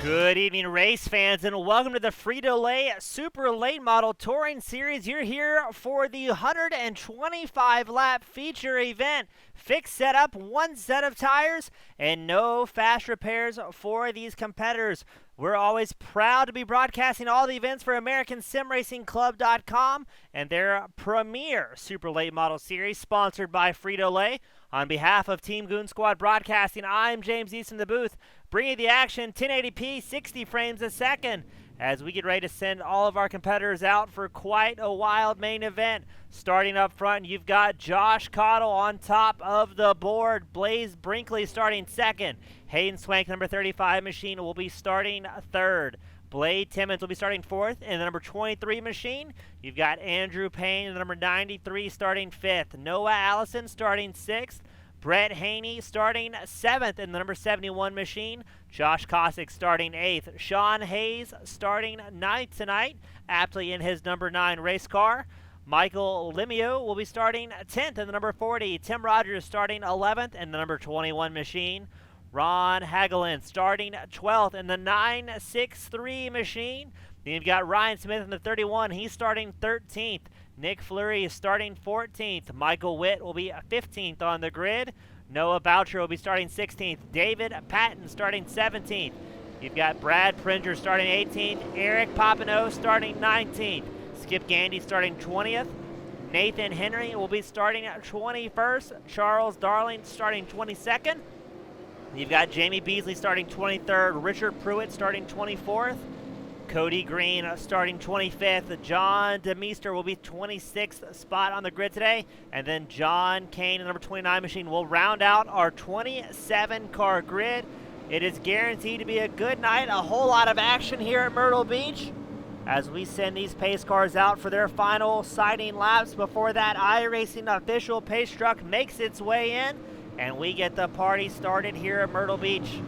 Good evening, race fans, and welcome to the Frito Super Late Model Touring Series. You're here for the 125-lap feature event. Fixed setup, one set of tires, and no fast repairs for these competitors. We're always proud to be broadcasting all the events for AmericanSimRacingClub.com and their premier Super Late Model Series, sponsored by Frito-Lay. On behalf of Team Goon Squad Broadcasting, I'm James East in the booth, bringing the action 1080p, 60 frames a second, as we get ready to send all of our competitors out for quite a wild main event. Starting up front, you've got Josh Cottle on top of the board. Blaze Brinkley starting second. Hayden Swank, number 35 machine, will be starting third. Blade Timmons will be starting fourth. In the number 23 machine, you've got Andrew Payne, the number 93, starting fifth. Noah Allison starting sixth. Brett Haney starting seventh in the number 71 machine. Josh Kosick starting eighth. Sean Hayes starting ninth tonight, aptly in his number 9 race car. Michael Limio will be starting 10th in the number 40. Tim Rogers starting 11th in the number 21 machine. Ron Hagelin starting 12th in the 963 machine. Then you've got Ryan Smith in the 31. He's starting 13th. Nick Fleury is starting 14th. Michael Witt will be 15th on the grid. Noah Boucher will be starting 16th. David Patton starting 17th. You've got Brad Pringer starting 18th. Eric Papineau starting 19th. Skip Gandy starting 20th. Nathan Henry will be starting 21st. Charles Darling starting 22nd. You've got Jamie Beasley starting 23rd. Richard Pruitt starting 24th. Cody Green starting 25th. John DeMeester will be 26th spot on the grid today. And then John Kane, the number 29 machine, will round out our 27-car grid. It is guaranteed to be a good night. A whole lot of action here at Myrtle Beach as we send these pace cars out for their final sighting laps before that iRacing official pace truck makes its way in. And we get the party started here at Myrtle Beach.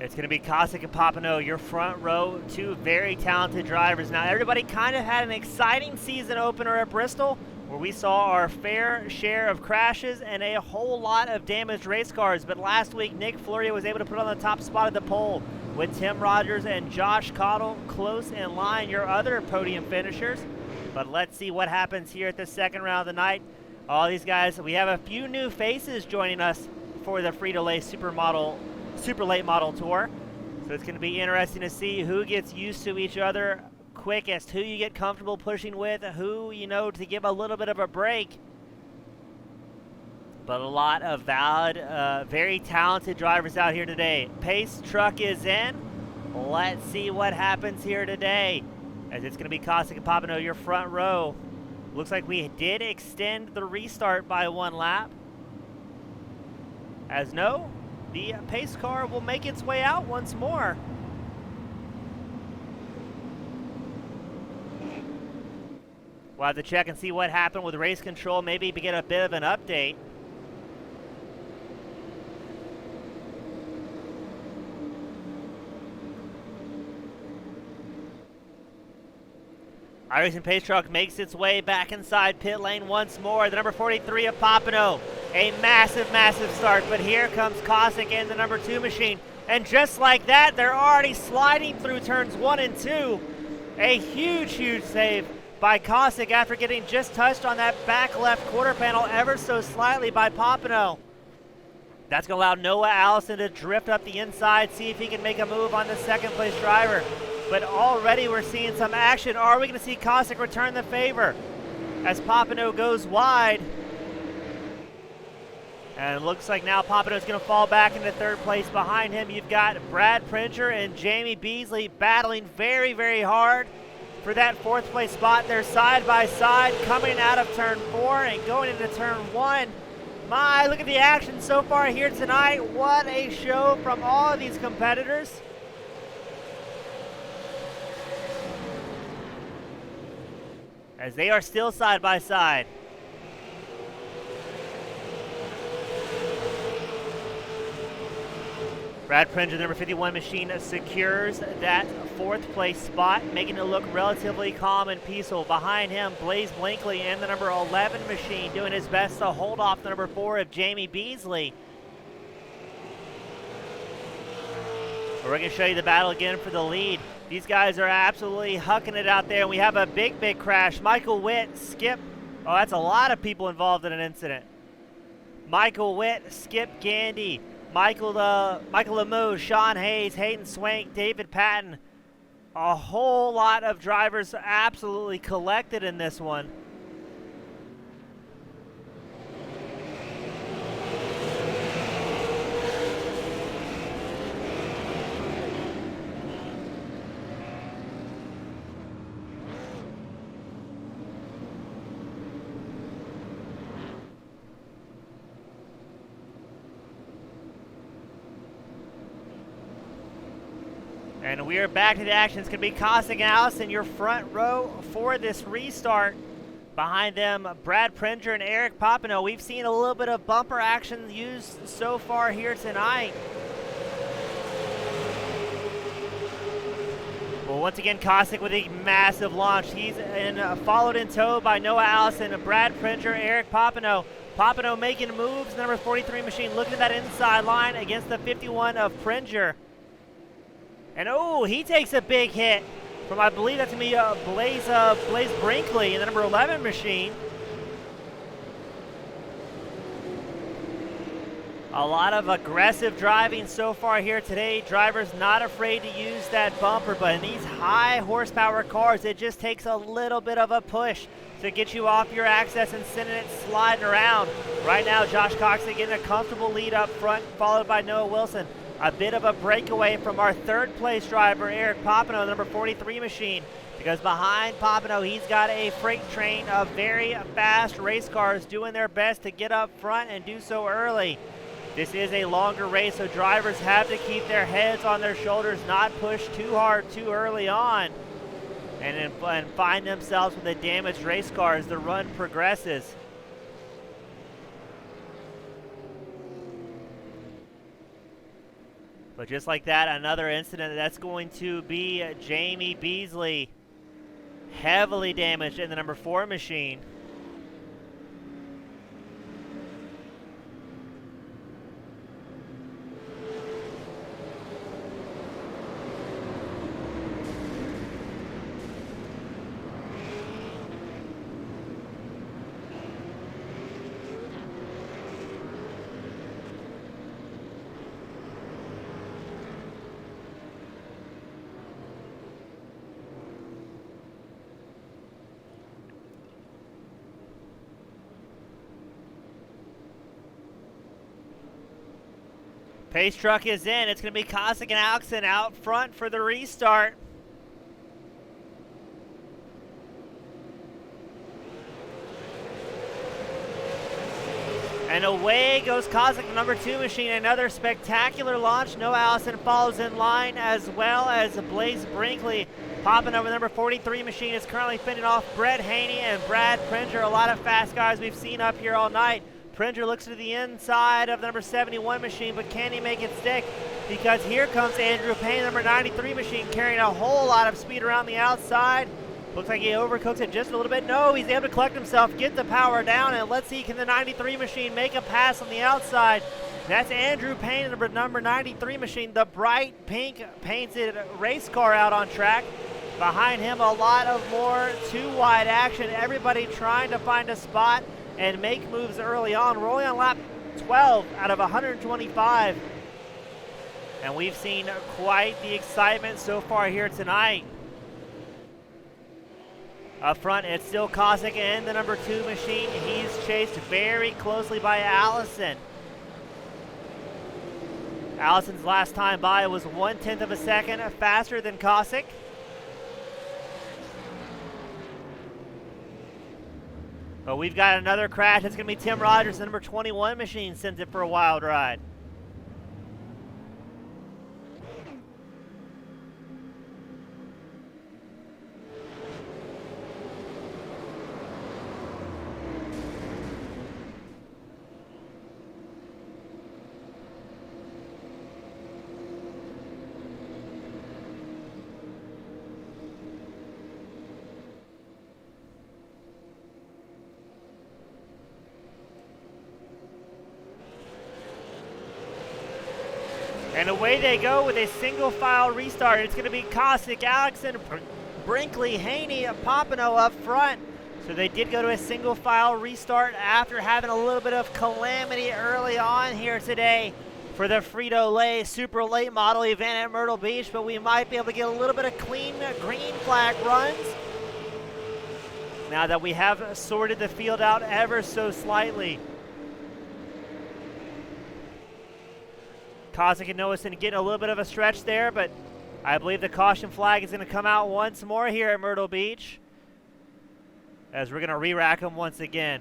It's going to be Kosick and Papineau, your front row, two very talented drivers. Now, everybody kind of had an exciting season opener at Bristol, where we saw our fair share of crashes and a whole lot of damaged race cars. But last week, Nick Fleury was able to put on the top spot of the pole, with Tim Rogers and Josh Cottle close in line, your other podium finishers. But let's see what happens here at the second round of the night. All these guys, we have a few new faces joining us for the Frito-Lay Super Late Model Tour. So it's going to be interesting to see who gets used to each other quickest, who you get comfortable pushing with, who, to give a little bit of a break. But a lot of valid, very talented drivers out here today. Pace truck is in. Let's see what happens here today, as it's going to be Kosick and Papineau, your front row. Looks like we did extend the restart by one lap. As the pace car will make its way out once more. We'll have to check and see what happened with race control, maybe to get a bit of an update. iRacing pace truck makes its way back inside pit lane once more. The number 43 of Papineau. A massive, massive start, but here comes Kosick in the number 2 machine. And just like that, they're already sliding through turns 1 and 2. A huge, huge save by Kosick after getting just touched on that back left quarter panel ever so slightly by Papineau. That's going to allow Noah Allison to drift up the inside, see if he can make a move on the second place driver. But already we're seeing some action. Are we going to see Kosick return the favor as Papineau goes wide? And it looks like now Papineau's going to fall back into third place. Behind him, you've got Brad Pringer and Jamie Beasley battling very, very hard for that fourth place spot. They're side by side coming out of turn 4 and going into turn 1. My, look at the action so far here tonight. What a show from all of these competitors. as they are still side by side. Brad Pringer, the number 51 machine, secures that 4th place spot, making it look relatively calm and peaceful. Behind him, Blaze Blinkley and the number 11 machine doing his best to hold off the number 4 of Jamie Beasley. We're going to show you the battle again for the lead. These guys are absolutely hucking it out there. We have a big crash. Michael Witt, Skip. Oh, that's a lot of people involved in an incident. Michael Witt, Skip Gandy, Michael Lemieux, Sean Hayes, Hayden Swank, David Patton. A whole lot of drivers absolutely collected in this one. And we are back to the action. It's going to be Kostic and Allison, your front row for this restart. Behind them, Brad Pringer and Eric Papineau. We've seen a little bit of bumper action used so far here tonight. Well, once again, Kostic with a massive launch. He's followed in tow by Noah Allison, Brad Pringer, Eric Papineau. Papineau making moves. Number 43 machine looking at that inside line against the 51 of Pringer. And oh, he takes a big hit from, I believe that's going to be Blaze Brinkley in the number 11 machine. A lot of aggressive driving so far here today. Drivers not afraid to use that bumper, but in these high horsepower cars, it just takes a little bit of a push to get you off your axis and sending it sliding around. Right now, Josh Coxon getting a comfortable lead up front, followed by Noah Wilson. A bit of a breakaway from our 3rd place driver, Eric Papineau, number 43 machine, because behind Papineau, he's got a freight train of very fast race cars doing their best to get up front and do so early. This is a longer race, so drivers have to keep their heads on their shoulders, not push too hard too early on, and find themselves with a damaged race car as the run progresses. But just like that, another incident, that's going to be Jamie Beasley, heavily damaged in the number 4 machine. Pace truck is in. It's going to be Kostic and Allison out front for the restart. And away goes Kostic, number 2 machine. Another spectacular launch. Noah Allison follows in line, as well as Blaze Brinkley. Popping over number 43 machine is currently fending off Brett Haney and Brad Pringer. A lot of fast guys we've seen up here all night. Pringer looks to the inside of the number 71 machine, but can he make it stick? Because here comes Andrew Payne, number 93 machine, carrying a whole lot of speed around the outside. Looks like he overcooks it just a little bit. No, he's able to collect himself, get the power down, and let's see, can the 93 machine make a pass on the outside? That's Andrew Payne, number 93 machine, the bright pink painted race car out on track. Behind him, a lot of more two-wide action. Everybody trying to find a spot and make moves early on. We're only on lap 12 out of 125. And we've seen quite the excitement so far here tonight. Up front, it's still Kostic and the number 2 machine. He's chased very closely by Allison. Allison's last time by was 1/10 of a second faster than Kostic. But we've got another crash. It's going to be Tim Rogers, the number 21 machine, sends it for a wild ride. And away they go with a single file restart. It's going to be Kosick, Allison, Brinkley, Haney, Pompano up front. So they did go to a single file restart after having a little bit of calamity early on here today for the Frito-Lay Super Late Model event at Myrtle Beach, but we might be able to get a little bit of clean green flag runs now that we have sorted the field out ever so slightly. Kosick and Noason getting a little bit of a stretch there, but I believe the caution flag is going to come out once more here at Myrtle Beach as we're going to re-rack them once again.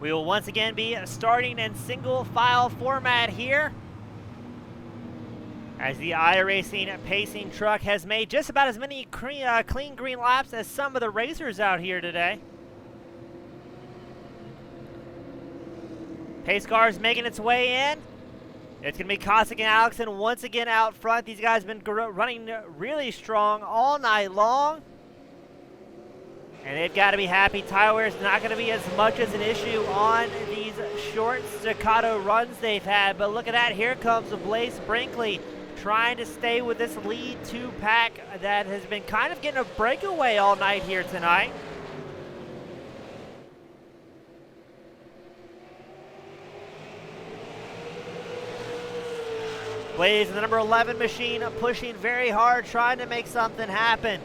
We will once again be starting in single file format here, as the iRacing pacing truck has made just about as many clean green laps as some of the racers out here today. Pace car is making its way in. It's going to be Kosick and Allison once again out front. These guys have been running really strong all night long, and they've got to be happy. Tire wear is not going to be as much as an issue on these short staccato runs they've had. But look at that. Here comes Blaze Brinkley trying to stay with this lead two pack that has been kind of getting a breakaway all night here tonight. Blaze, the number 11 machine, pushing very hard, trying to make something happen.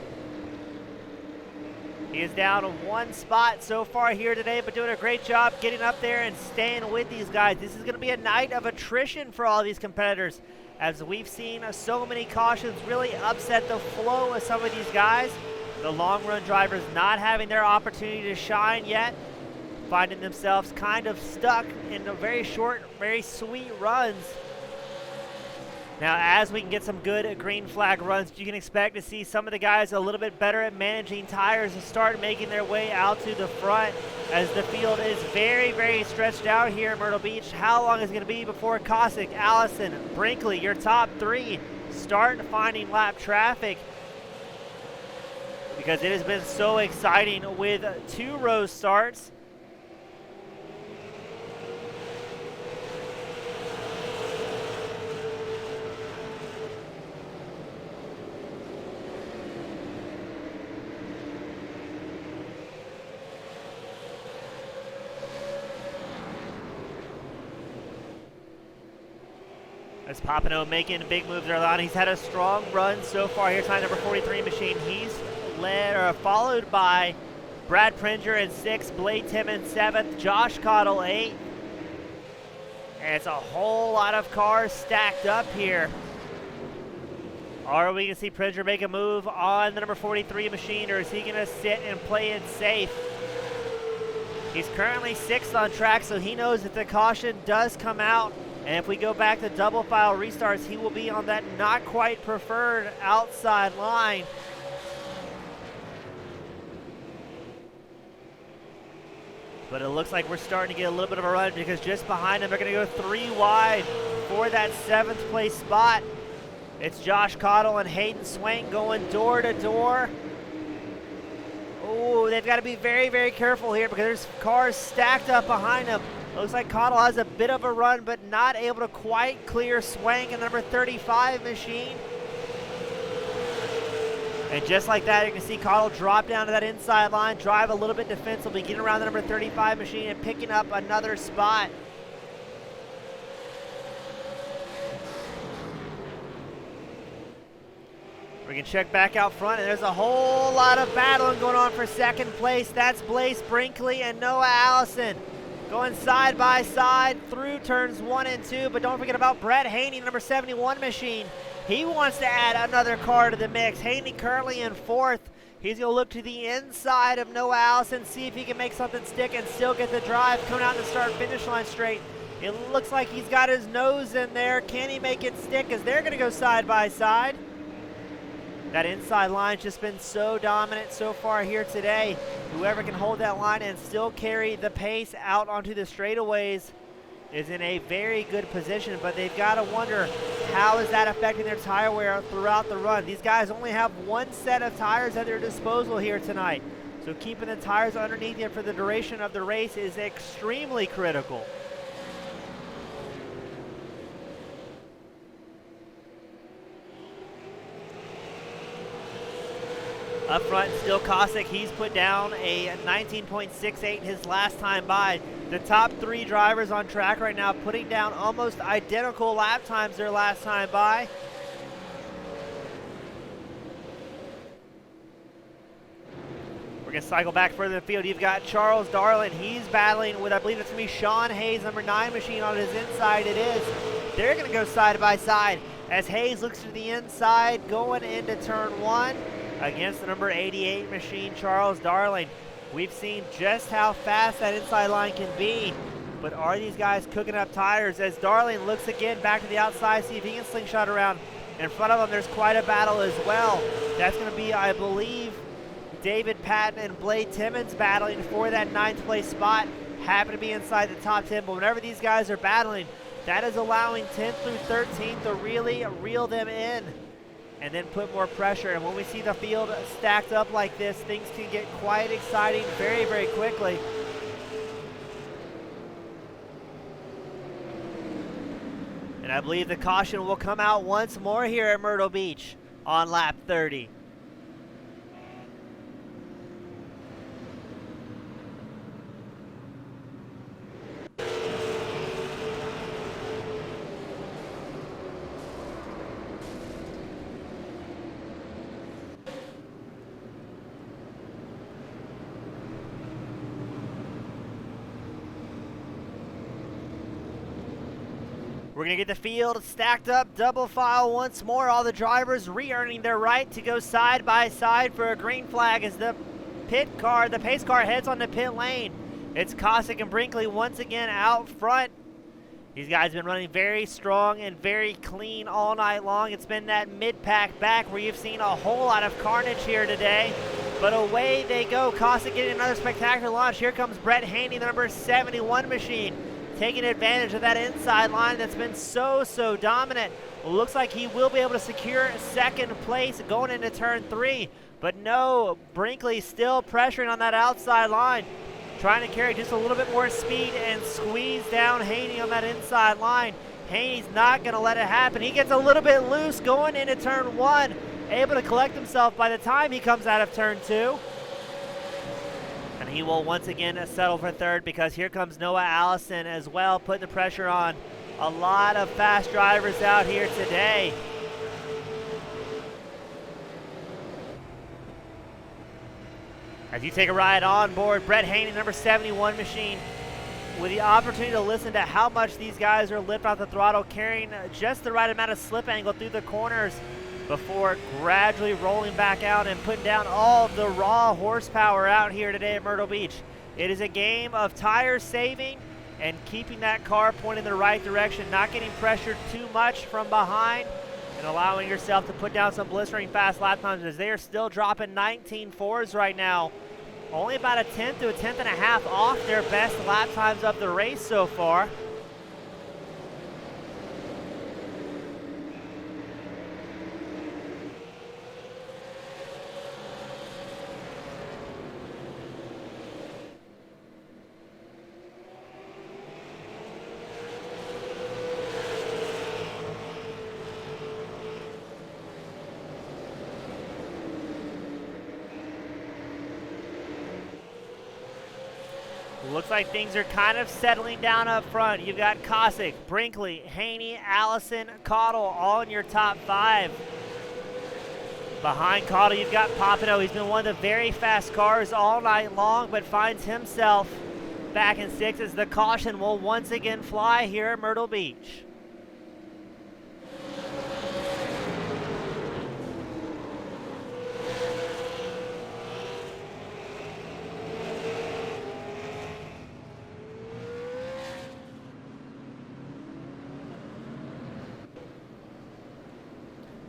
He is down one spot so far here today, but doing a great job getting up there and staying with these guys. This is going to be a night of attrition for all these competitors, as we've seen so many cautions really upset the flow of some of these guys. The long run drivers not having their opportunity to shine yet, finding themselves kind of stuck in the very short, very sweet runs. Now, as we can get some good green flag runs, you can expect to see some of the guys a little bit better at managing tires and start making their way out to the front, as the field is very, very stretched out here at Myrtle Beach. How long is it going to be before Kosick, Allison, Brinkley, your top three, start finding lap traffic? Because it has been so exciting with two row starts. As Pompano making big moves early on. He's had a strong run so far here. Time number 43 machine. He's led or followed by Brad Pringer in 6th, Blade Tim in 7th, Josh Cottle 8th. And it's a whole lot of cars stacked up here. Are we going to see Pringer make a move on the number 43 machine, or is he going to sit and play it safe? He's currently 6th on track, so he knows that the caution does come out. And if we go back to double file restarts, he will be on that not quite preferred outside line. But it looks like we're starting to get a little bit of a run, because just behind him, they're going to go 3 wide for that 7th place spot. It's Josh Cottle and Hayden Swank going door to door. Oh, they've got to be very, very careful here, because there's cars stacked up behind them. Looks like Cottle has a bit of a run, but not able to quite clear Swank and number 35 machine. And just like that, you can see Cottle drop down to that inside line, drive a little bit defensively, getting around the number 35 machine and picking up another spot. We can check back out front, and there's a whole lot of battling going on for second place. That's Blaze Brinkley and Noah Allison going side by side through turns 1 and 2, but don't forget about Brett Haney, number 71 machine. He wants to add another car to the mix. Haney currently in 4th. He's going to look to the inside of Noah Allison, see if he can make something stick and still get the drive coming out the start-finish line straight. It looks like he's got his nose in there. Can he make it stick, as they're going to go side by side? That inside line's just been so dominant so far here today. Whoever can hold that line and still carry the pace out onto the straightaways is in a very good position, but they've got to wonder how is that affecting their tire wear throughout the run. These guys only have one set of tires at their disposal here tonight, so keeping the tires underneath you for the duration of the race is extremely critical. Up front, still Kosick. He's put down a 19.68 his last time by. The top three drivers on track right now putting down almost identical lap times their last time by. We're going to cycle back further in the field. You've got Charles Darling. He's battling with, I believe it's going to be Sean Hayes, number 9 machine on his inside. It is. They're going to go side by side as Hayes looks to the inside going into turn 1. Against the number 88 machine, Charles Darling. We've seen just how fast that inside line can be, but are these guys cooking up tires? As Darling looks again back to the outside, see if he can slingshot around. In front of him, there's quite a battle as well. That's going to be, I believe, David Patton and Blade Timmons battling for that 9th place spot. Happen to be inside the top 10, but whenever these guys are battling, that is allowing 10th through 13th to really reel them in and then put more pressure. And when we see the field stacked up like this, things can get quite exciting very, very quickly. And I believe the caution will come out once more here at Myrtle Beach on lap 30. We're going to get the field stacked up, double file once more. All the drivers re-earning their right to go side by side for a green flag as the pace car heads on the pit lane. It's Kosick and Brinkley once again out front. These guys have been running very strong and very clean all night long. It's been that mid-pack back where you've seen a whole lot of carnage here today. But away they go. Kosick getting another spectacular launch. Here comes Brett Haney, the number 71 machine, taking advantage of that inside line that's been so dominant. Looks like he will be able to secure second place going into turn 3. But no, Brinkley still pressuring on that outside line, trying to carry just a little bit more speed and squeeze down Haney on that inside line. Haney's not going to let it happen. He gets a little bit loose going into turn 1, able to collect himself by the time he comes out of turn 2. And he will once again settle for third because here comes Noah Allison as well, putting the pressure on a lot of fast drivers out here today. As you take a ride on board, Brett Haney, number 71 machine, with the opportunity to listen to how much these guys are lifting off the throttle, carrying just the right amount of slip angle through the corners before gradually rolling back out and putting down all of the raw horsepower out here today at Myrtle Beach. It is a game of tire saving and keeping that car pointing in the right direction, not getting pressured too much from behind, and allowing yourself to put down some blistering fast lap times as they are still dropping 19.4s right now. Only about a 10th to a 10th and a half off their best lap times of the race so far. Looks like things are kind of settling down up front. You've got Kosick, Brinkley, Haney, Allison, Cottle, all in your top 5. Behind Cottle, you've got Popino. He's been one of the very fast cars all night long, but finds himself back in 6th as the caution will once again fly here at Myrtle Beach.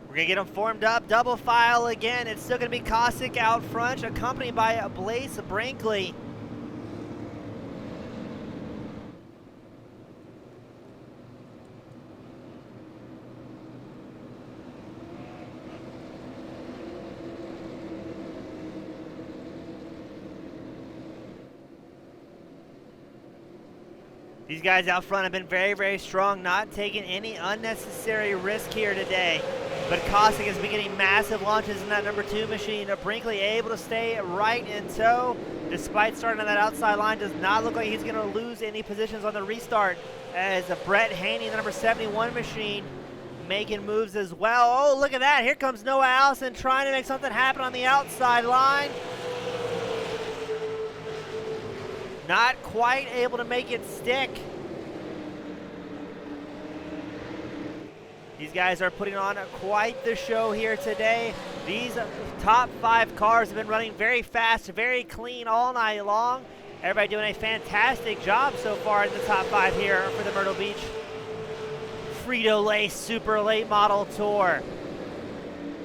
We're going to get them formed up, double file again. It's still going to be Kosick out front, accompanied by Blaze Brinkley. These guys out front have been very, very strong, not taking any unnecessary risk here today. But Cossack is beginning massive launches in that number 2 machine. Brinkley able to stay right in tow. Despite starting on that outside line, does not look like he's going to lose any positions on the restart. As Brett Haney, the number 71 machine, making moves as well. Oh, look at that. Here comes Noah Allison trying to make something happen on the outside line. Not quite able to make it stick. These guys are putting on quite the show here today. These top 5 cars have been running very fast, very clean all night long. Everybody doing a fantastic job so far in the top 5 here for the Myrtle Beach Frito-Lay Super Late Model Tour.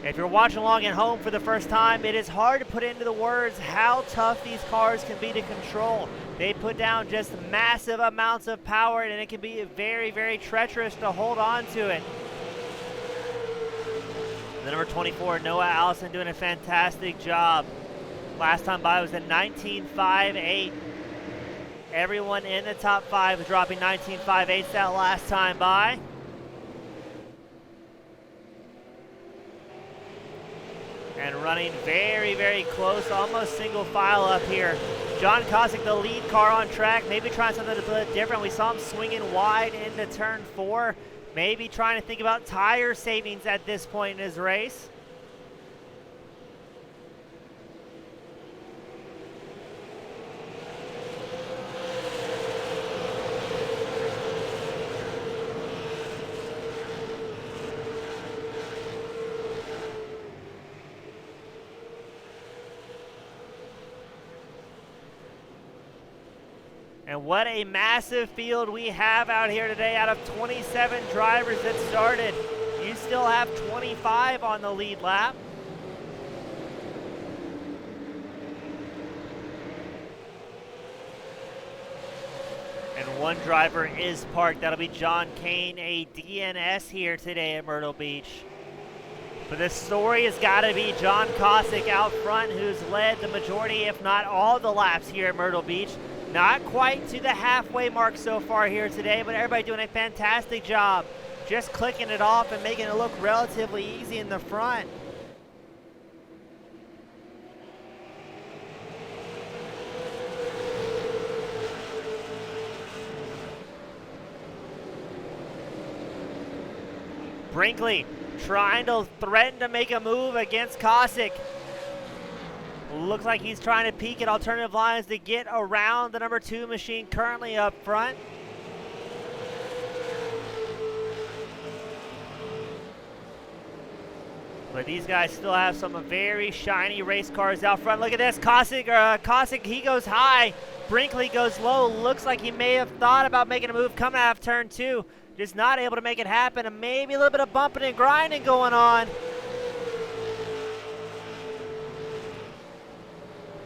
If you're watching along at home for the first time, it is hard to put into the words how tough these cars can be to control. They put down just massive amounts of power, and it can be very, very treacherous to hold on to it. The number 24, Noah Allison, doing a fantastic job. Last time by was at 19.58. Everyone in the top 5 was dropping 19.58 that last time by. And running very, very close, almost single file up here. John Cossack, the lead car on track, maybe trying something a bit different. We saw him swinging wide into turn 4. Maybe trying to think about tire savings at this point in his race. And what a massive field we have out here today. Out of 27 drivers that started, you still have 25 on the lead lap. And one driver is parked. That'll be John Kane, a DNS here today at Myrtle Beach. But the story has got to be John Cossack out front, who's led the majority, if not all the laps here at Myrtle Beach. Not quite to the halfway mark so far here today, but everybody doing a fantastic job. Just clicking it off and making it look relatively easy in the front. Brinkley trying to threaten to make a move against Cossack. Looks like he's trying to peek at alternative lines to get around the number 2 machine currently up front. But these guys still have some very shiny race cars out front. Look at this, Cossack, he goes high. Brinkley goes low. Looks like he may have thought about making a move coming out of turn 2. Just not able to make it happen, and maybe a little bit of bumping and grinding going on.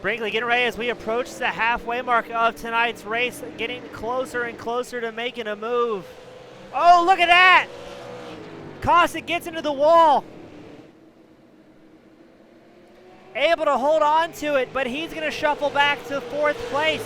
Brinkley getting ready as we approach the halfway mark of tonight's race, getting closer and closer to making a move. Oh, look at that! Cossack gets into the wall. Able to hold on to it, but he's going to shuffle back to 4th place.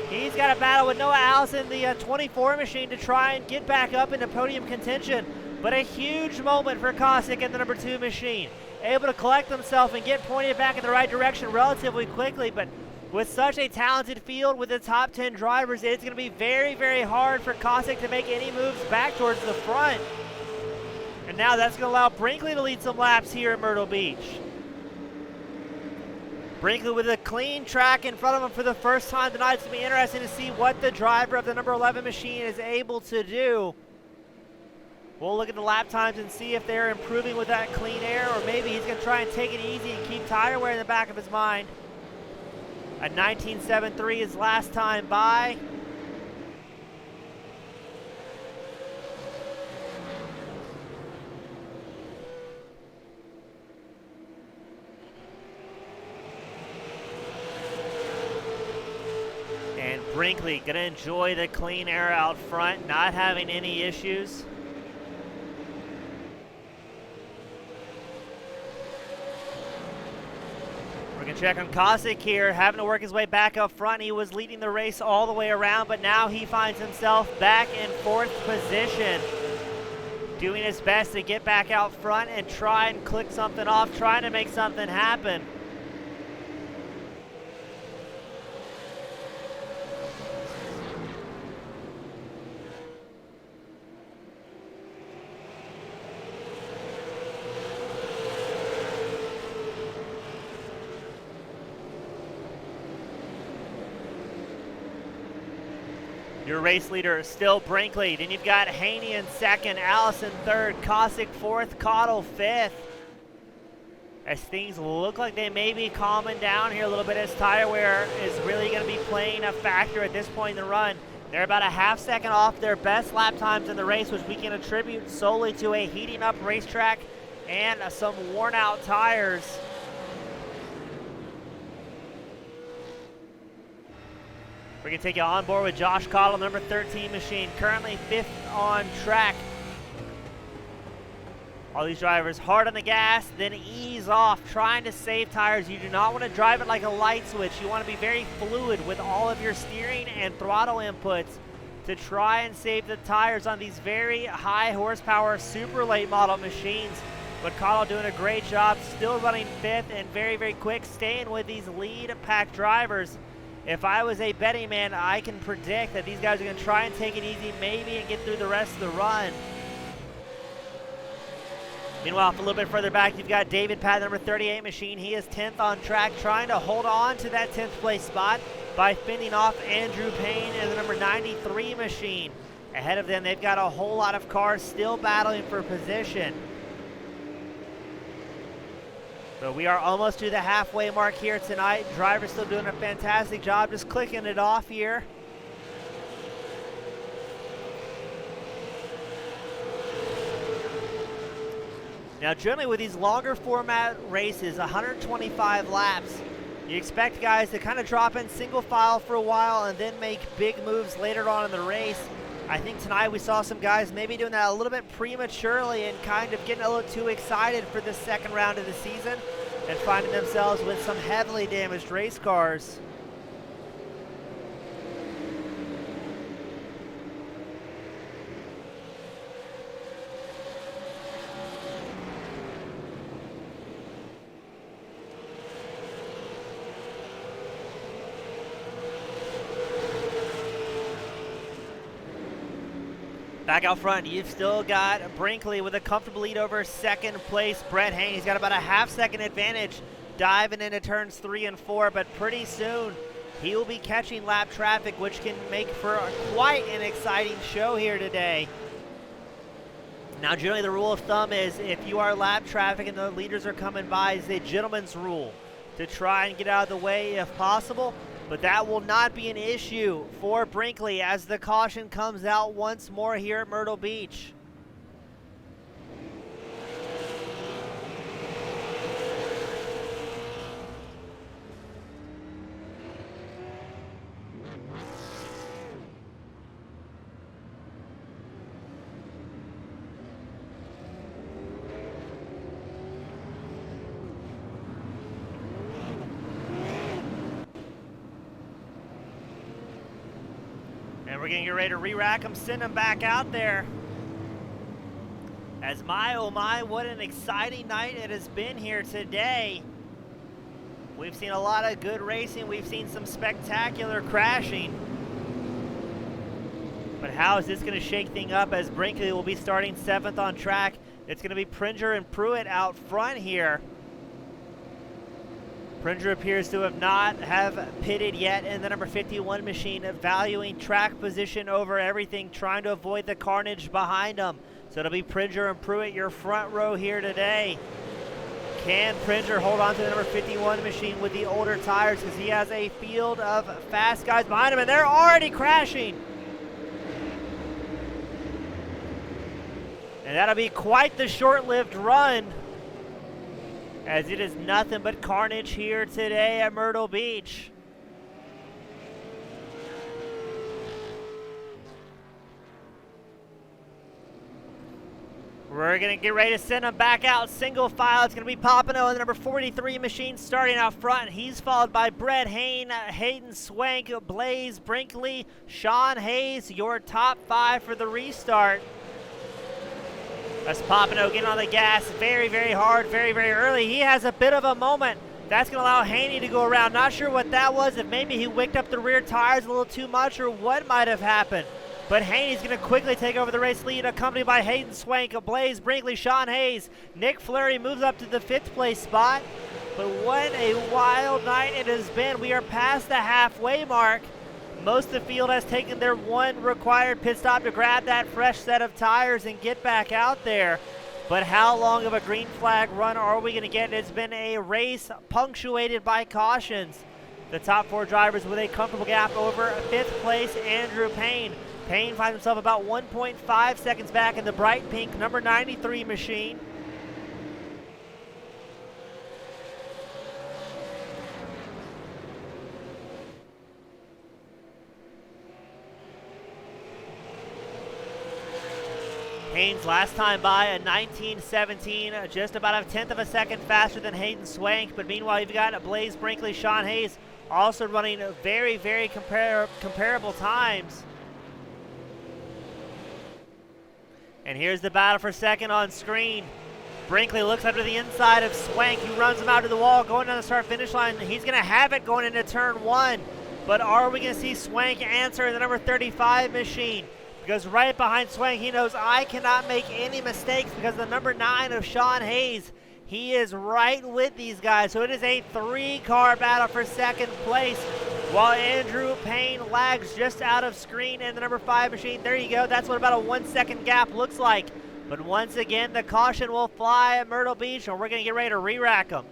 He's got a battle with Noah Allison, the 24 machine, to try and get back up into podium contention. But a huge moment for Cossack and the number 2 machine. Able to collect himself and get pointed back in the right direction relatively quickly, but with such a talented field with the top 10 drivers, it's going to be very, very hard for Cossack to make any moves back towards the front. And now that's going to allow Brinkley to lead some laps here at Myrtle Beach. Brinkley with a clean track in front of him for the first time tonight. It's going to be interesting to see what the driver of the number 11 machine is able to do. We'll look at the lap times and see if they're improving with that clean air, or maybe he's going to try and take it easy and keep tire wear in the back of his mind. A 19.73 is last time by. And Brinkley going to enjoy the clean air out front, not having any issues. check on Kosick here, having to work his way back up front. He was leading the race all the way around, but now he finds himself back in 4th position, doing his best to get back out front and try and click something off, trying to make something happen. Your race leader is still Brinkley. Then you've got Haney in 2nd, Allison 3rd, Kosick 4th, Cottle 5th. As things look like they may be calming down here a little bit, as tire wear is really going to be playing a factor at this point in the run. They're about a half second off their best lap times in the race, which we can attribute solely to a heating up racetrack and some worn out tires. We're going to take you on board with Josh Cottle, number 13 machine, currently 5th on track. All these drivers hard on the gas, then ease off, trying to save tires. You do not want to drive it like a light switch. You want to be very fluid with all of your steering and throttle inputs to try and save the tires on these very high horsepower, super late model machines. But Cottle doing a great job, still running 5th and very, very quick, staying with these lead pack drivers. If I was a betting man, I can predict that these guys are going to try and take it easy, maybe, and get through the rest of the run. Meanwhile, a little bit further back, you've got David Pat, number 38 machine. He is 10th on track, trying to hold on to that 10th place spot by fending off Andrew Payne and the number 93 machine. Ahead of them, they've got a whole lot of cars still battling for position. But we are almost to the halfway mark here tonight. Drivers still doing a fantastic job just clicking it off here. Now, generally with these longer format races, 125 laps, you expect guys to kind of drop in single file for a while and then make big moves later on in the race. I think tonight we saw some guys maybe doing that a little bit prematurely and kind of getting a little too excited for the second round of the season and finding themselves with some heavily damaged race cars. Back out front, you've still got Brinkley with a comfortable lead over 2nd place. Brett Haney, he's got about a half-second advantage diving into turns 3 and 4, but pretty soon he will be catching lap traffic, which can make for quite an exciting show here today. Now, generally the rule of thumb is if you are lap traffic and the leaders are coming by, it's a gentleman's rule to try and get out of the way if possible. But that will not be an issue for Brinkley as the caution comes out once more here at Myrtle Beach. And we're going to get ready to re-rack them, send them back out there. As my, oh my, what an exciting night it has been here today. We've seen a lot of good racing. We've seen some spectacular crashing. But how is this going to shake things up as Brinkley will be starting 7th on track? It's going to be Pringer and Pruitt out front here. Pringer appears to have pitted yet in the number 51 machine, valuing track position over everything, trying to avoid the carnage behind him. So it'll be Pringer and Pruitt, your front row here today. Can Pringer hold on to the number 51 machine with the older tires, because he has a field of fast guys behind him, and they're already crashing. And that'll be quite the short-lived run, as it is nothing but carnage here today at Myrtle Beach. We're going to get ready to send him back out single file. It's going to be Papano, the number 43 machine, starting out front. He's followed by Brett Hayne, Hayden Swank, Blaze Brinkley, Sean Hayes, your top 5 for the restart. That's Papano getting on the gas very, very hard, very, very early. He has a bit of a moment. That's going to allow Haney to go around. Not sure what that was, if maybe he wicked up the rear tires a little too much or what might have happened. But Haney's going to quickly take over the race lead, accompanied by Hayden Swank, Blaze Brinkley, Sean Hayes. Nick Fleury moves up to the 5th place spot. But what a wild night it has been. We are past the halfway mark. Most of the field has taken their one required pit stop to grab that fresh set of tires and get back out there. But how long of a green flag run are we going to get? It's been a race punctuated by cautions. The top 4 drivers with a comfortable gap over 5th place, Andrew Payne. Payne finds himself about 1.5 seconds back in the bright pink number 93 machine. Haynes last time by a 19:17, just about a 1/10 of a second faster than Hayden Swank. But meanwhile, you've got Blaze Brinkley, Sean Hayes also running very, very comparable times. And here's the battle for second on screen. Brinkley looks up to the inside of Swank. He runs him out to the wall, going down the start-finish line. He's going to have it going into turn 1. But are we going to see Swank answer in the number 35 machine? Because right behind Swank, he knows I cannot make any mistakes because the number 9 of Sean Hayes, he is right with these guys. So it is a 3-car battle for second place, while Andrew Payne lags just out of screen in the number 5 machine. There you go. That's what about a 1-second gap looks like. But once again, the caution will fly at Myrtle Beach, and we're going to get ready to re-rack them.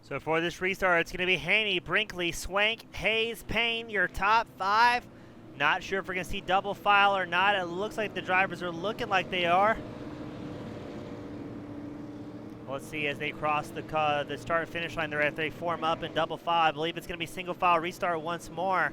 So for this restart, it's going to be Haney, Brinkley, Swank, Hayes, Payne, your top 5. Not sure if we're going to see double file or not. It looks like the drivers are looking like they are. Let's see as they cross the start-finish line there, if they form up in double file. I believe it's going to be single file restart once more.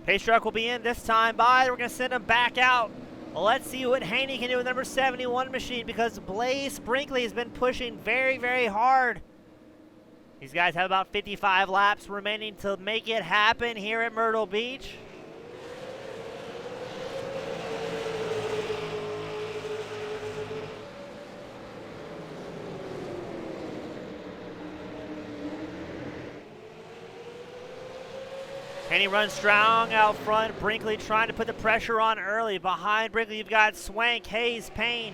Pace truck will be in this time by. We're going to send him back out. Let's see what Haney can do with number 71 machine, because Blaze Brinkley has been pushing very, very hard. These guys have about 55 laps remaining to make it happen here at Myrtle Beach. Haney runs strong out front. Brinkley trying to put the pressure on early. Behind Brinkley, you've got Swank, Hayes, Payne,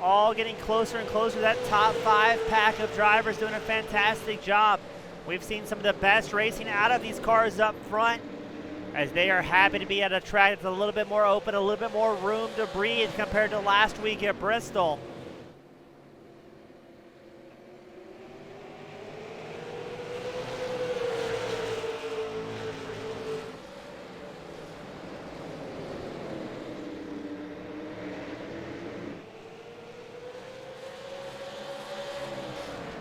all getting closer and closer to that top 5 pack of drivers, doing a fantastic job. We've seen some of the best racing out of these cars up front, as they are happy to be at a track that's a little bit more open, a little bit more room to breathe compared to last week at Bristol.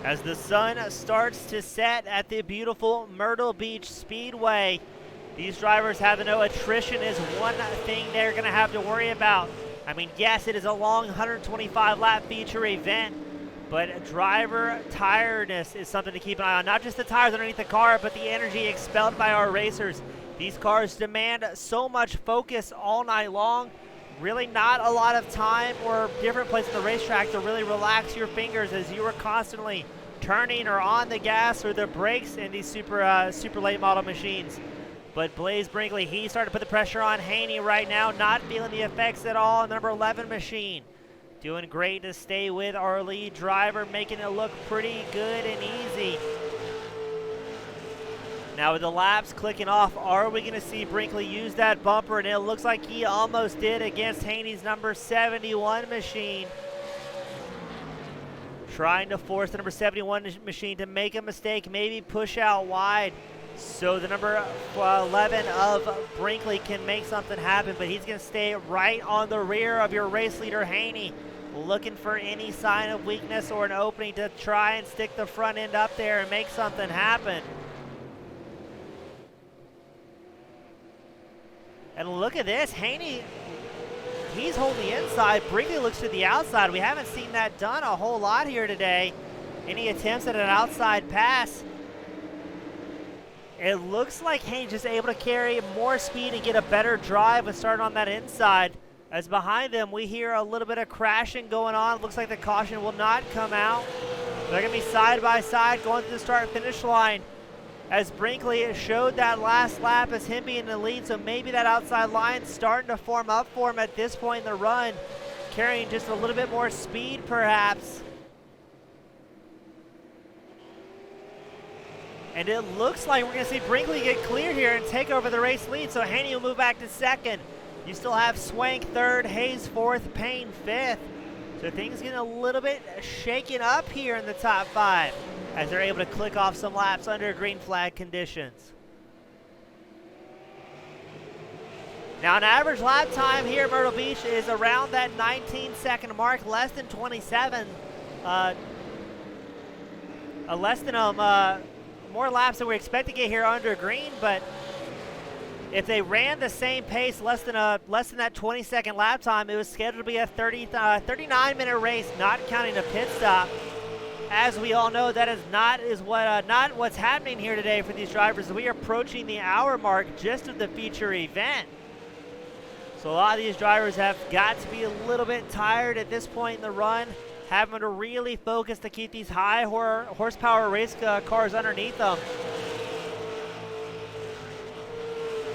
As the sun starts to set at the beautiful Myrtle Beach Speedway, these drivers have to know attrition is one thing they're going to have to worry about. I mean, yes, it is a long 125-lap feature event, but driver tiredness is something to keep an eye on. Not just the tires underneath the car, but the energy expelled by our racers. These cars demand so much focus all night long. Really not a lot of time or different places on the racetrack to really relax your fingers as you are constantly turning or on the gas or the brakes in these super late model machines. But Blaze Brinkley, he started to put the pressure on Haney right now, not feeling the effects at all in the number 11 machine. Doing great to stay with our lead driver, making it look pretty good and easy. Now with the laps clicking off, are we going to see Brinkley use that bumper? And it looks like he almost did against Haney's number 71 machine. Trying to force the number 71 machine to make a mistake, maybe push out wide. So the number 11 of Brinkley can make something happen, but he's going to stay right on the rear of your race leader, Haney. Looking for any sign of weakness or an opening to try and stick the front end up there and make something happen. And look at this, Haney, he's holding the inside. Brinkley looks to the outside. We haven't seen that done a whole lot here today. Any attempts at an outside pass? It looks like Haney's just able to carry more speed and get a better drive and start on that inside. As behind them, we hear a little bit of crashing going on. Looks like the caution will not come out. They're going to be side by side going to the start-finish line. As Brinkley showed that last lap as him being in the lead, so maybe that outside line starting to form up for him at this point in the run, carrying just a little bit more speed perhaps. And it looks like we're going to see Brinkley get clear here and take over the race lead, so Haney will move back to second. You still have Swank third, Hayes fourth, Payne fifth. So things getting a little bit shaken up here in the top five as they're able to click off some laps under green flag conditions. Now an average lap time here at Myrtle Beach is around that 19-second mark, less than 27. More laps than we expect to get here under green, but if they ran the same pace, less than that 20-second lap time, it was scheduled to be a 39-minute race, not counting a pit stop. As we all know, that is not what's happening here today for these drivers. We are approaching the hour mark just of the feature event. So a lot of these drivers have got to be a little bit tired at this point in the run, having to really focus to keep these high horsepower race cars underneath them.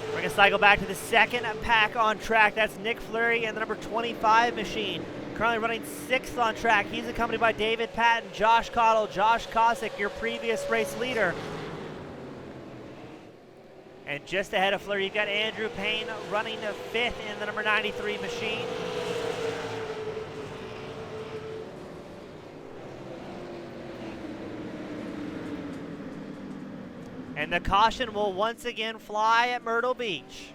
We're going to cycle back to the second pack on track. That's Nick Fleury and the number 25 machine. Currently running sixth on track. He's accompanied by David Patton, Josh Cottle, Josh Kosick, your previous race leader. And just ahead of Fleury, you've got Andrew Payne running fifth in the number 93 machine. And the caution will once again fly at Myrtle Beach.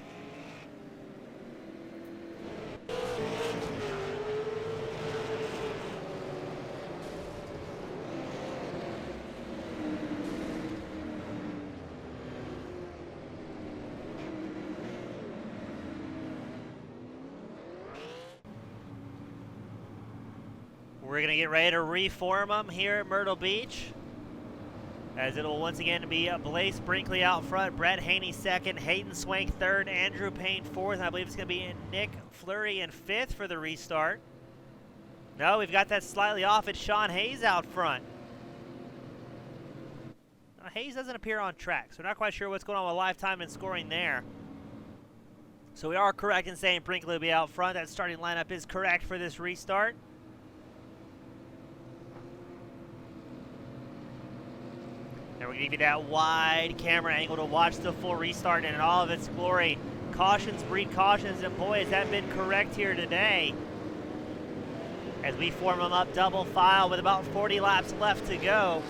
We're going to get ready to reform them here at Myrtle Beach, as it will once again be Blaze Brinkley out front, Brett Haney second, Hayden Swank third, Andrew Payne fourth, and I believe it's going to be Nick Fleury in fifth for the restart. No, we've got that slightly off. It's Sean Hayes out front. Now, Hayes doesn't appear on track, so we're not quite sure what's going on with lifetime and scoring there. So we are correct in saying Brinkley will be out front. That starting lineup is correct for this restart. And we're going to give you that wide camera angle to watch the full restart in all of its glory. Cautions breed cautions, and boy, has that been correct here today. As we form them up double file with about 40 laps left to go.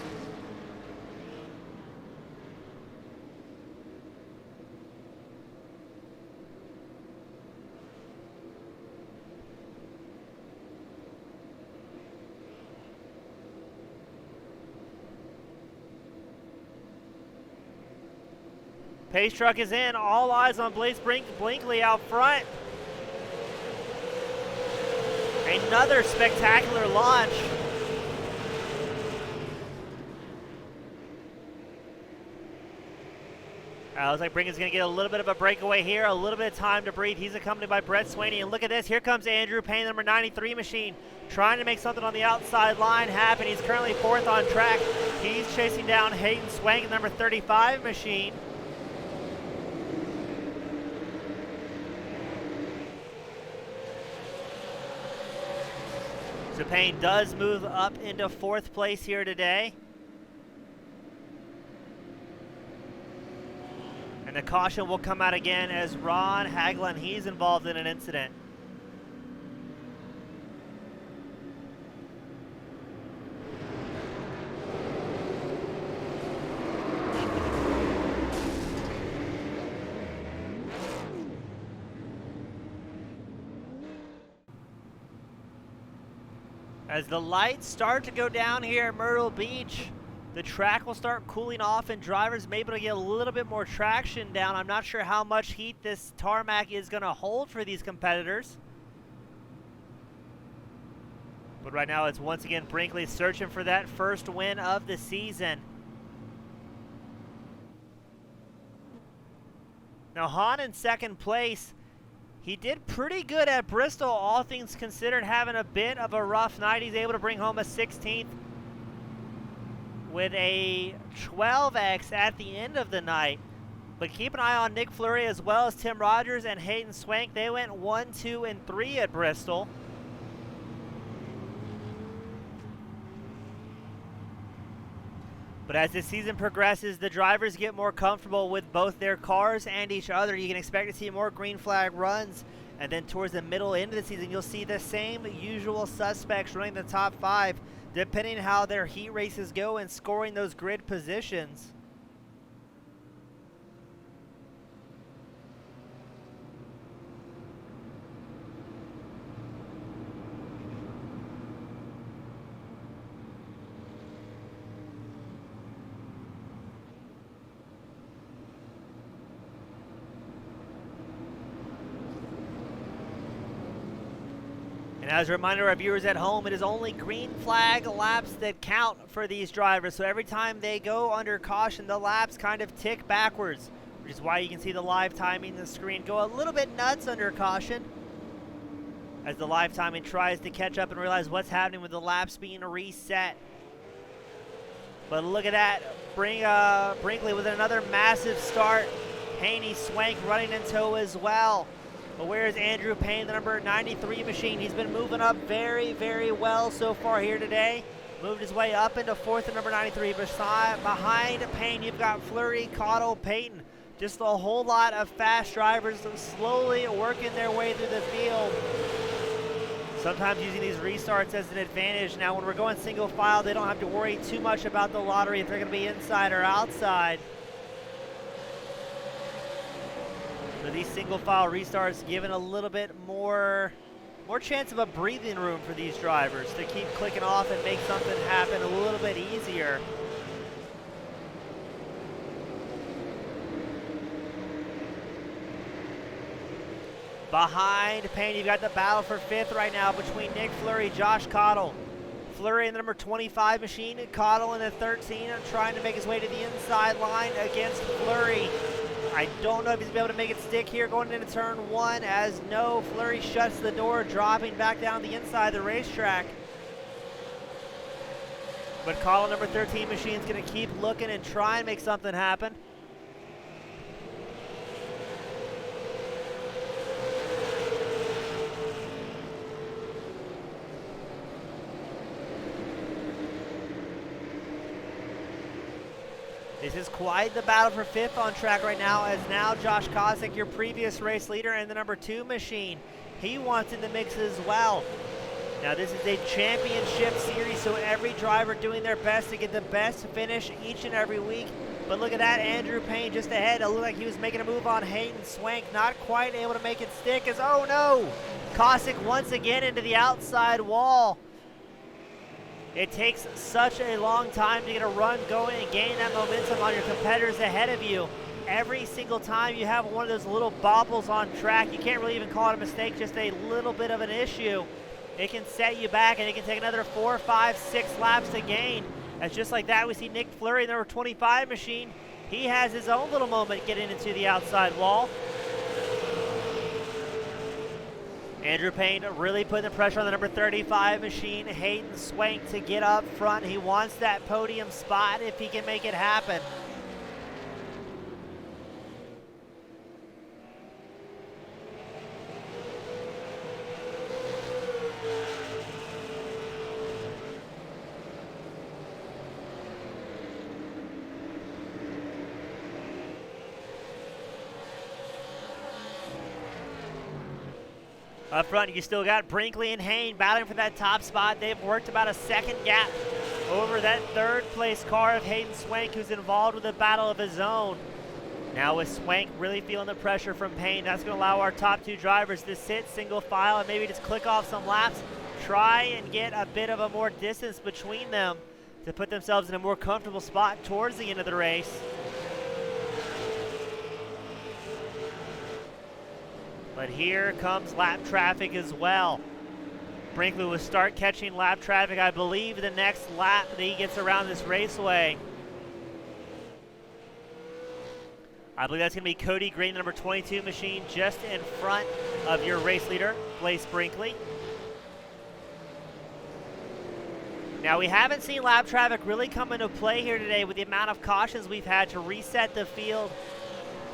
Pace truck is in. All eyes on Blaze Brinkley out front. Another spectacular launch. Looks like Brinkley's going to get a little bit of a breakaway here, a little bit of time to breathe. He's accompanied by Brett Swaney. And look at this. Here comes Andrew Payne, number 93 machine, trying to make something on the outside line happen. He's currently fourth on track. He's chasing down Hayden Swank, number 35 machine. So Payne does move up into fourth place here today. And the caution will come out again as Ron Hagelin, he's involved in an incident. As the lights start to go down here at Myrtle Beach, the track will start cooling off and drivers may be able to get a little bit more traction down. I'm not sure how much heat this tarmac is going to hold for these competitors. But right now it's once again Brinkley searching for that first win of the season. Now Hahn in second place. He did pretty good at Bristol, all things considered, having a bit of a rough night. He's able to bring home a 16th with a 12X at the end of the night. But keep an eye on Nick Fleury as well as Tim Rogers and Hayden Swank. They went 1, 2, and 3 at Bristol. But as the season progresses, the drivers get more comfortable with both their cars and each other. You can expect to see more green flag runs. And then towards the middle end of the season, you'll see the same usual suspects running the top 5, depending on how their heat races go and scoring those grid positions. And as a reminder, our viewers at home, it is only green flag laps that count for these drivers. So every time they go under caution, the laps kind of tick backwards, which is why you can see the live timing on the screen go a little bit nuts under caution as the live timing tries to catch up and realize what's happening with the laps being reset. But look at that, Brinkley with another massive start. Haney Swank running in tow as well. But where is Andrew Payne, the number 93 machine? He's been moving up very, very well so far here today. Moved his way up into 4th at number 93. Behind Payne, you've got Fleury, Cottle, Payton. Just a whole lot of fast drivers slowly working their way through the field. Sometimes using these restarts as an advantage. Now, when we're going single file, they don't have to worry too much about the lottery if they're going to be inside or outside. So these single file restarts giving a little bit more chance of a breathing room for these drivers to keep clicking off and make something happen a little bit easier. Behind Payne, you've got the battle for 5th right now between Nick Fleury, Josh Cottle. Fleury in the number 25 machine, Cottle in the 13, trying to make his way to the inside line against Fleury. I don't know if he's going to be able to make it stick here going into turn 1, as no, Fleury shuts the door, dropping back down the inside of the racetrack. But Cottle, number 13 machine, is going to keep looking and try and make something happen. This is quite the battle for 5th on track right now, as now Josh Kosick, your previous race leader, and the number 2 machine, he wants in the mix as well. Now this is a championship series, so every driver doing their best to get the best finish each and every week. But look at that, Andrew Payne just ahead. It looked like he was making a move on Hayden Swank, not quite able to make it stick, as oh no! Kosick once again into the outside wall. It takes such a long time to get a run going and gain that momentum on your competitors ahead of you. Every single time you have one of those little bobbles on track, you can't really even call it a mistake, just a little bit of an issue. It can set you back, and it can take another 4, 5, 6 laps to gain. As just like that, we see Nick Fleury, the number 25 machine. He has his own little moment getting into the outside wall. Andrew Payne really putting the pressure on the number 35 machine, Hayden Swank, to get up front. He wants that podium spot if he can make it happen. Up front, you still got Brinkley and Hayne battling for that top spot. They've worked about a second gap over that third place car of Hayden Swank, who's involved with a battle of his own. Now with Swank really feeling the pressure from Payne, that's going to allow our top two drivers to sit single file and maybe just click off some laps, try and get a bit of a more distance between them to put themselves in a more comfortable spot towards the end of the race. But here comes lap traffic as well. Brinkley will start catching lap traffic, I believe, the next lap that he gets around this raceway. I believe that's going to be Cody Green, the number 22 machine, just in front of your race leader, Blaise Brinkley. Now, we haven't seen lap traffic really come into play here today with the amount of cautions we've had to reset the field.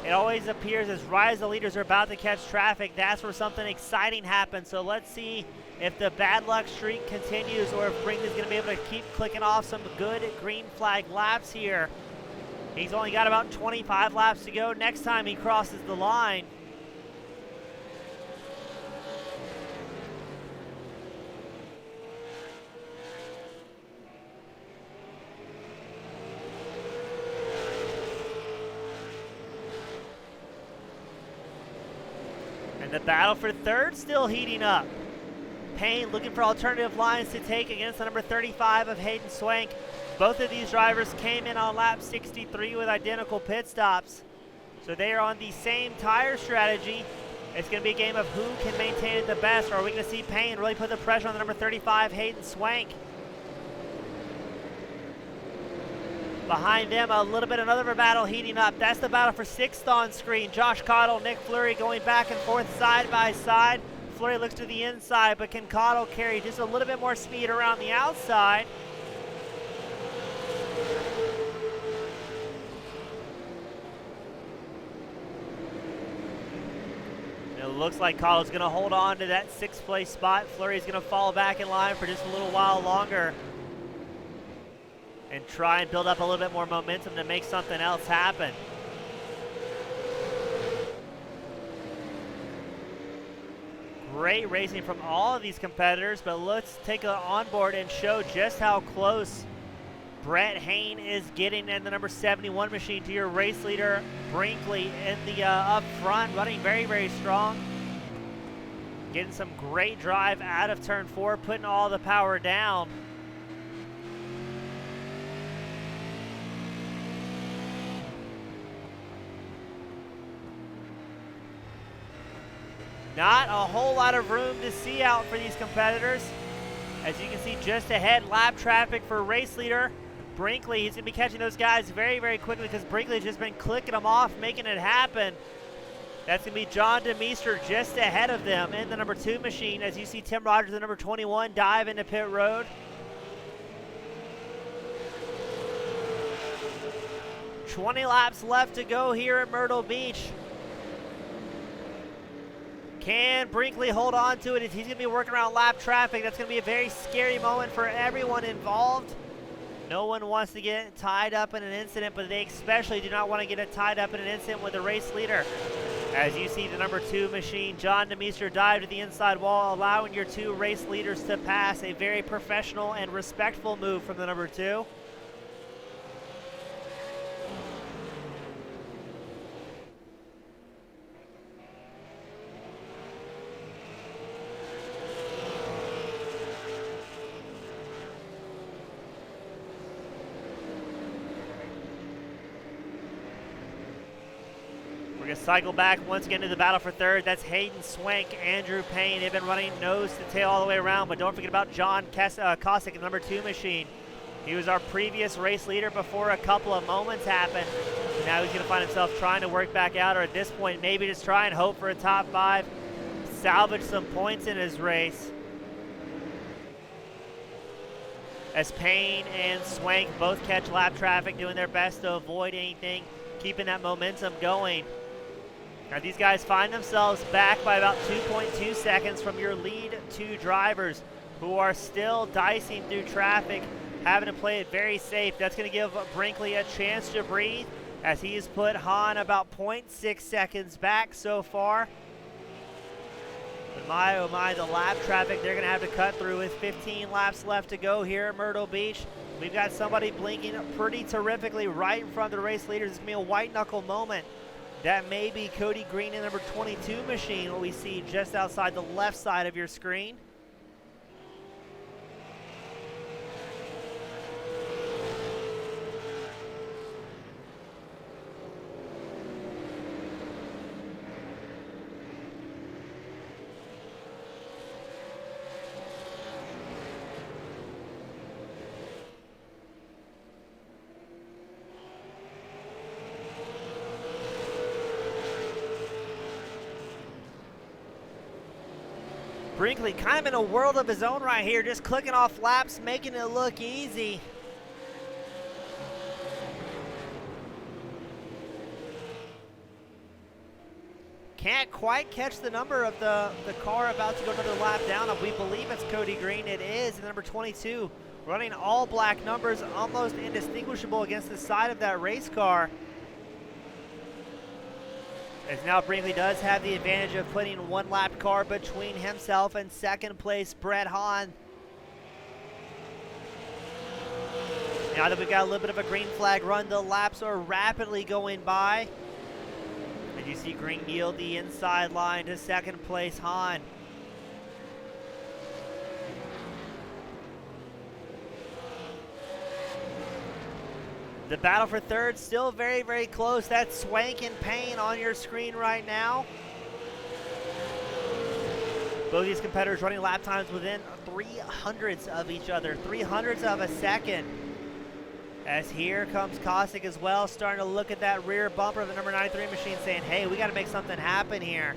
It always appears as right as the leaders are about to catch traffic, that's where something exciting happens. So let's see if the bad luck streak continues or if Brinkley's going to be able to keep clicking off some good green flag laps here. He's only got about 25 laps to go next time he crosses the line. And the battle for third still heating up. Payne looking for alternative lines to take against the number 35 of Hayden Swank. Both of these drivers came in on lap 63 with identical pit stops. So they are on the same tire strategy. It's going to be a game of who can maintain it the best, or are we going to see Payne really put the pressure on the number 35 Hayden Swank? Behind them, a little bit another battle heating up. That's the battle for sixth on screen. Josh Cottle, Nick Fleury going back and forth side by side. Fleury looks to the inside, but can Cottle carry just a little bit more speed around the outside? It looks like Cottle's going to hold on to that sixth place spot. Fleury's going to fall back in line for just a little while longer and try and build up a little bit more momentum to make something else happen. Great racing from all of these competitors, but let's take an onboard and show just how close Brett Hayne is getting in the number 71 machine to your race leader, Brinkley, in the up front, running very, very strong. Getting some great drive out of turn 4, putting all the power down. Not a whole lot of room to see out for these competitors. As you can see just ahead, lap traffic for race leader Brinkley. He's going to be catching those guys very, very quickly because Brinkley's just been clicking them off, making it happen. That's going to be John DeMeester just ahead of them in the number 2 machine as you see Tim Rogers, the number 21, dive into pit road. "20 laps left to go here at Myrtle Beach. Can Brinkley hold on to it? He's going to be working around lap traffic. That's going to be a very scary moment for everyone involved. No one wants to get tied up in an incident, but they especially do not want to get tied up in an incident with the race leader. As you see the number 2 machine, John DeMeester, dive to the inside wall, allowing your 2 race leaders to pass. A very professional and respectful move from the number 2. We're going to cycle back once again to the battle for third. That's Hayden Swank, Andrew Payne. They've been running nose to tail all the way around, but don't forget about John Kosick, the number 2 machine. He was our previous race leader before a couple of moments happened. Now he's going to find himself trying to work back out, or at this point, maybe just try and hope for a top 5, salvage some points in his race. As Payne and Swank both catch lap traffic, doing their best to avoid anything, keeping that momentum going. Now these guys find themselves back by about 2.2 seconds from your lead 2 drivers who are still dicing through traffic, having to play it very safe. That's going to give Brinkley a chance to breathe as he has put Hahn about 0.6 seconds back so far. But my, oh my, the lap traffic they're going to have to cut through with 15 laps left to go here at Myrtle Beach. We've got somebody blinking pretty terrifically right in front of the race leaders. It's going to be a white knuckle moment. That may be Cody Green in number 22 machine, what we see just outside the left side of your screen. Brinkley kind of in a world of his own right here, just clicking off laps, making it look easy. Can't quite catch the number of the car about to go another lap down. We believe it's Cody Green. It is, number 22. Running all black numbers, almost indistinguishable against the side of that race car. As now Brinkley does have the advantage of putting one lap car between himself and second place Brett Hahn. Now that we've got a little bit of a green flag run, the laps are rapidly going by. And you see Green yield the inside line to second place Hahn. The battle for third still very, very close. That's Swank and Payne on your screen right now. Both these competitors running lap times within 300ths of each other, 300ths of a second. As here comes Kosick as well, starting to look at that rear bumper of the number 93 machine saying, hey, we got to make something happen here.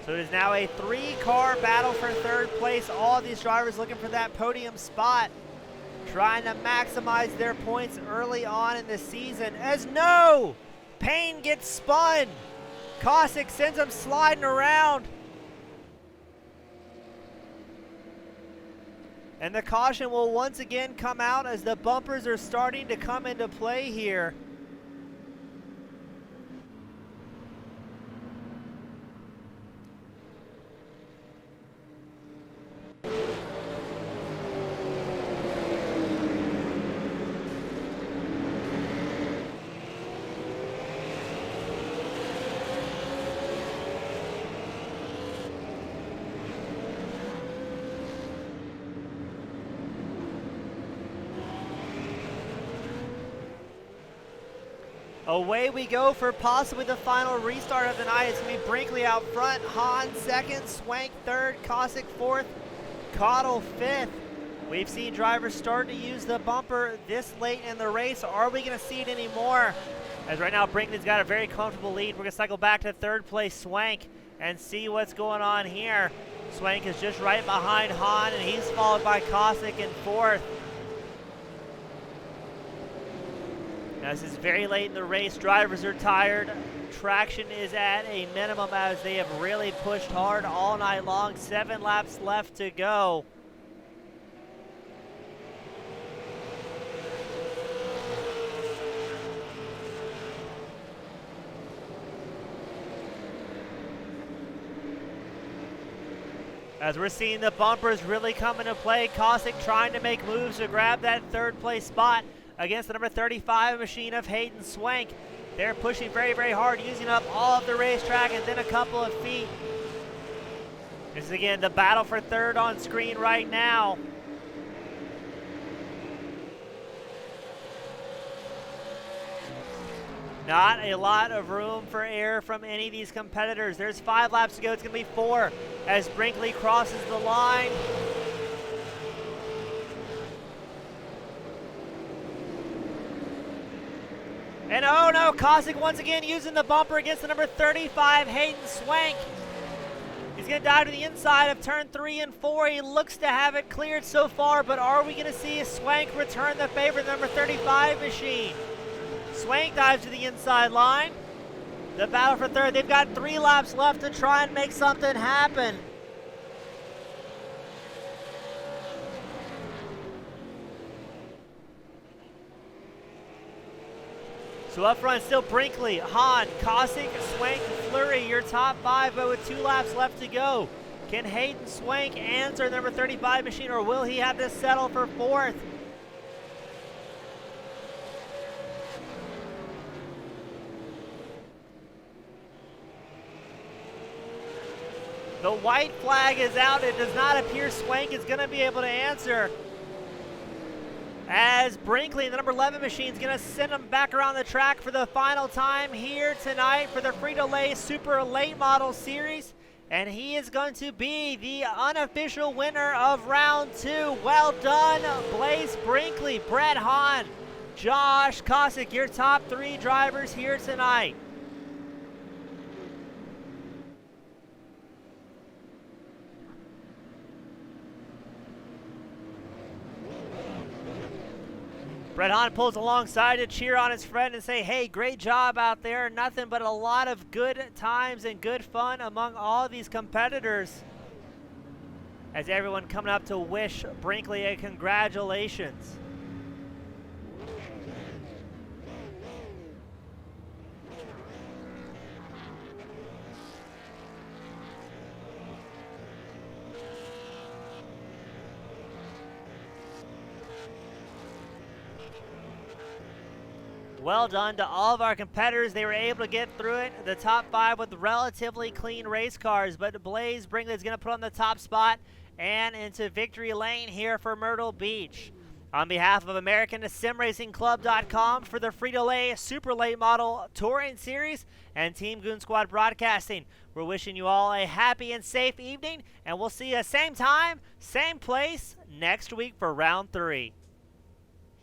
So it is now a three-car battle for third place. All of these drivers looking for that podium spot, trying to maximize their points early on in the season. As no! Payne gets spun. Kosick sends him sliding around. And the caution will once again come out as the bumpers are starting to come into play here. Away we go for possibly the final restart of the night. It's going to be Brinkley out front, Hahn second, Swank third, Kosick fourth, Cottle fifth. We've seen drivers start to use the bumper this late in the race. Are we going to see it anymore? As right now Brinkley's got a very comfortable lead. We're going to cycle back to third place Swank and see what's going on here. Swank is just right behind Hahn, and he's followed by Kosick in fourth. Now, this is very late in the race. Drivers are tired. Traction is at a minimum as they have really pushed hard all night long. 7 laps left to go. As we're seeing the bumpers really come into play, Kosick trying to make moves to grab that third place spot against the number 35 machine of Hayden Swank. They're pushing very, very hard, using up all of the racetrack and then a couple of feet. This is again the battle for third on screen right now. Not a lot of room for error from any of these competitors. There's 5 laps to go. It's going to be 4 as Brinkley crosses the line. And oh no, Kosick once again using the bumper against the number 35, Hayden Swank. He's going to dive to the inside of turn 3 and 4. He looks to have it cleared so far, but are we going to see Swank return the favor to the number 35 machine? Swank dives to the inside line. The battle for third. They've got 3 laps left to try and make something happen. So up front, still Brinkley, Hahn, Kosick, Swank, Fleury, your top 5, but with 2 laps left to go. Can Hayden Swank answer the number 35 machine, or will he have to settle for 4th? The white flag is out. It does not appear Swank is going to be able to answer, as Brinkley, the number 11 machine, is going to send him back around the track for the final time here tonight for the Frito-Lay Super Late Model Series. And he is going to be the unofficial winner of round 2. Well done, Blaze Brinkley, Brett Hahn, Josh Kosick, your top 3 drivers here tonight. Brett Hahn pulls alongside to cheer on his friend and say, hey, great job out there. Nothing but a lot of good times and good fun among all these competitors. As everyone coming up to wish Brinkley a congratulations. Well done to all of our competitors. They were able to get through it. The top 5 with relatively clean race cars, but Blaze Brinkley is going to put on the top spot and into victory lane here for Myrtle Beach. On behalf of AmericanSimRacingClub.com for the Frito-Lay Super Late Model Touring Series and Team Goon Squad Broadcasting, we're wishing you all a happy and safe evening, and we'll see you same time, same place next week for round 3.